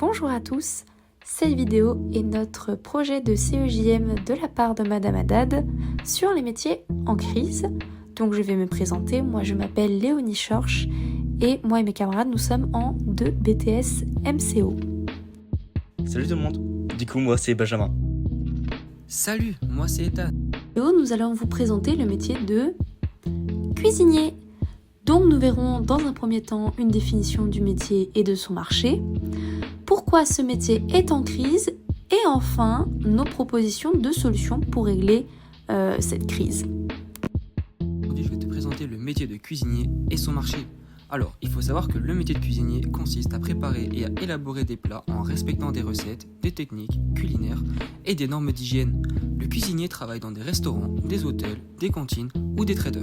Bonjour à tous, cette vidéo est notre projet de CEJM de la part de Madame Haddad sur les métiers en crise. Donc je vais me présenter, moi je m'appelle Léonie Schorsch et moi et mes camarades nous sommes en 2 BTS MCO. Salut tout le monde, du coup moi c'est Benjamin. Salut, moi c'est Ethan. Et nous allons vous présenter le métier de cuisinier. Donc nous verrons dans un premier temps une définition du métier et de son marché, pourquoi ce métier est en crise et enfin nos propositions de solutions pour régler cette crise. Aujourd'hui je vais te présenter le métier de cuisinier et son marché. Alors, il faut savoir que le métier de cuisinier consiste à préparer et à élaborer des plats en respectant des recettes, des techniques culinaires et des normes d'hygiène. Le cuisinier travaille dans des restaurants, des hôtels, des cantines ou des traders.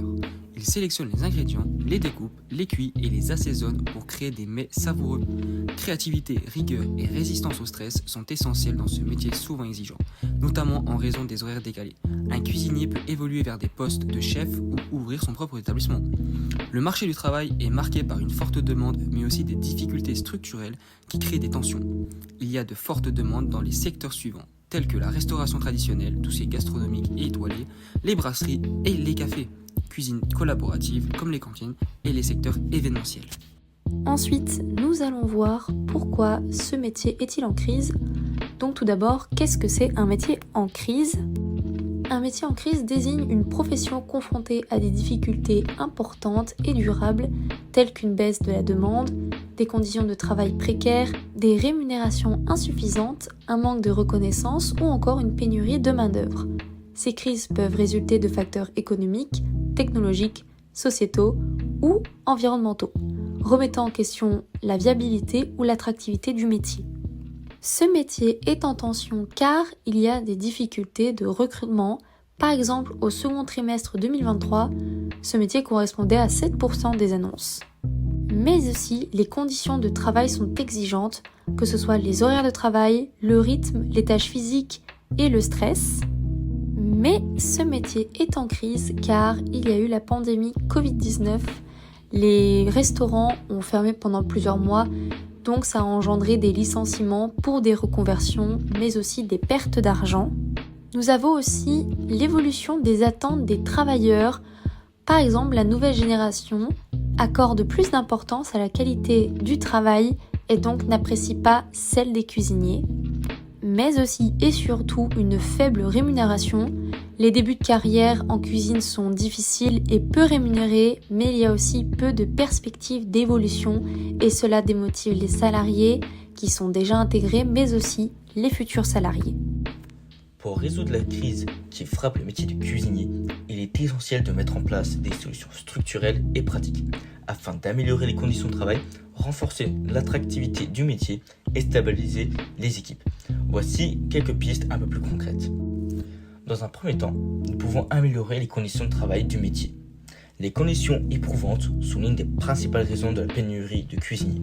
Il sélectionne les ingrédients, les découpe, les cuit et les assaisonne pour créer des mets savoureux. Créativité, rigueur et résistance au stress sont essentiels dans ce métier souvent exigeant, notamment en raison des horaires décalés. Un cuisinier peut évoluer vers des postes de chef ou ouvrir son propre établissement. Le marché du travail est marqué par une forte demande, mais aussi des difficultés structurelles qui créent des tensions. Il y a de fortes demandes dans les secteurs suivants, tels que la restauration traditionnelle, tout ce qui est gastronomique et étoilé, les brasseries et les cafés, cuisine collaborative comme les cantines et les secteurs événementiels. Ensuite, nous allons voir pourquoi ce métier est-il en crise. Donc tout d'abord, qu'est-ce que c'est un métier en crise ? Un métier en crise désigne une profession confrontée à des difficultés importantes et durables, telles qu'une baisse de la demande, des conditions de travail précaires, des rémunérations insuffisantes, un manque de reconnaissance ou encore une pénurie de main-d'œuvre. Ces crises peuvent résulter de facteurs économiques, technologiques, sociétaux ou environnementaux, remettant en question la viabilité ou l'attractivité du métier. Ce métier est en tension car il y a des difficultés de recrutement. Par exemple, au second trimestre 2023, ce métier correspondait à 7% des annonces. Mais aussi, les conditions de travail sont exigeantes, que ce soit les horaires de travail, le rythme, les tâches physiques et le stress. Mais ce métier est en crise car il y a eu la pandémie Covid-19. Les restaurants ont fermé pendant plusieurs mois. Donc ça a engendré des licenciements pour des reconversions, mais aussi des pertes d'argent. Nous avons aussi l'évolution des attentes des travailleurs. Par exemple, la nouvelle génération accorde plus d'importance à la qualité du travail et donc n'apprécie pas celle des cuisiniers. Mais aussi et surtout une faible rémunération. Les débuts de carrière en cuisine sont difficiles et peu rémunérés, mais il y a aussi peu de perspectives d'évolution et cela démotive les salariés qui sont déjà intégrés, mais aussi les futurs salariés. Pour résoudre la crise qui frappe le métier de cuisinier, il est essentiel de mettre en place des solutions structurelles et pratiques afin d'améliorer les conditions de travail, renforcer l'attractivité du métier et stabiliser les équipes. Voici quelques pistes un peu plus concrètes. Dans un premier temps, nous pouvons améliorer les conditions de travail du métier. Les conditions éprouvantes sont l'une des principales raisons de la pénurie de cuisiniers.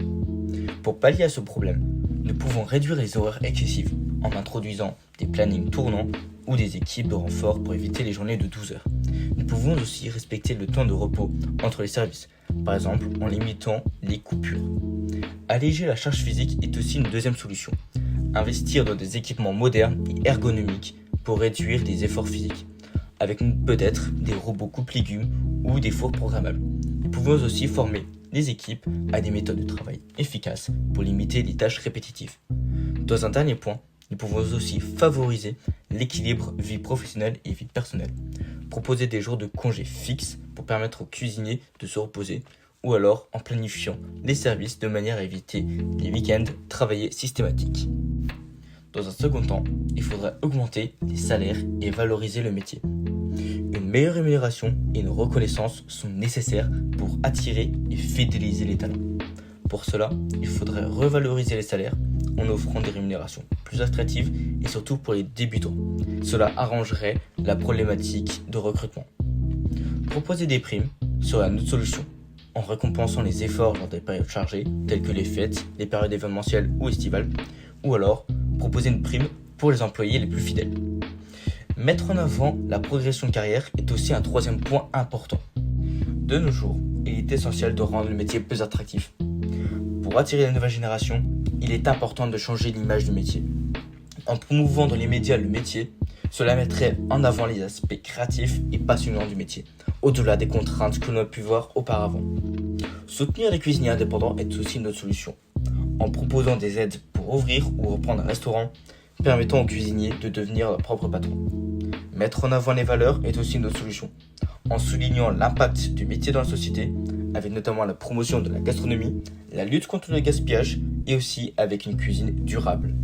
Pour pallier à ce problème, nous pouvons réduire les horaires excessifs en introduisant des plannings tournants ou des équipes de renfort pour éviter les journées de 12 heures. Nous pouvons aussi respecter le temps de repos entre les services, par exemple en limitant les coupures. Alléger la charge physique est aussi une deuxième solution. Investir dans des équipements modernes et ergonomiques pour réduire les efforts physiques, avec peut-être des robots coupe-légumes ou des fours programmables. Nous pouvons aussi former les équipes à des méthodes de travail efficaces pour limiter les tâches répétitives. Dans un dernier point, nous pouvons aussi favoriser l'équilibre vie professionnelle et vie personnelle. Proposer des jours de congé fixes pour permettre aux cuisiniers de se reposer ou alors en planifiant les services de manière à éviter les week-ends travaillés systématiques. Dans un second temps, il faudra augmenter les salaires et valoriser le métier. Une meilleure rémunération et une reconnaissance sont nécessaires pour attirer et fidéliser les talents. Pour cela, il faudrait revaloriser les salaires en offrant des rémunérations plus attractives et surtout pour les débutants. Cela arrangerait la problématique de recrutement. Proposer des primes serait une autre solution, en récompensant les efforts lors des périodes chargées, telles que les fêtes, les périodes événementielles ou estivales, ou alors proposer une prime pour les employés les plus fidèles. Mettre en avant la progression de carrière est aussi un troisième point important. De nos jours, il est essentiel de rendre le métier plus attractif. Pour attirer la nouvelle génération, il est important de changer l'image du métier. En promouvant dans les médias le métier, cela mettrait en avant les aspects créatifs et passionnants du métier, au-delà des contraintes que l'on a pu voir auparavant. Soutenir les cuisiniers indépendants est aussi une autre solution, en proposant des aides pour ouvrir ou reprendre un restaurant, permettant aux cuisiniers de devenir leur propre patron. Mettre en avant les valeurs est aussi une autre solution, en soulignant l'impact du métier dans la société, avec notamment la promotion de la gastronomie, la lutte contre le gaspillage et aussi avec une cuisine durable.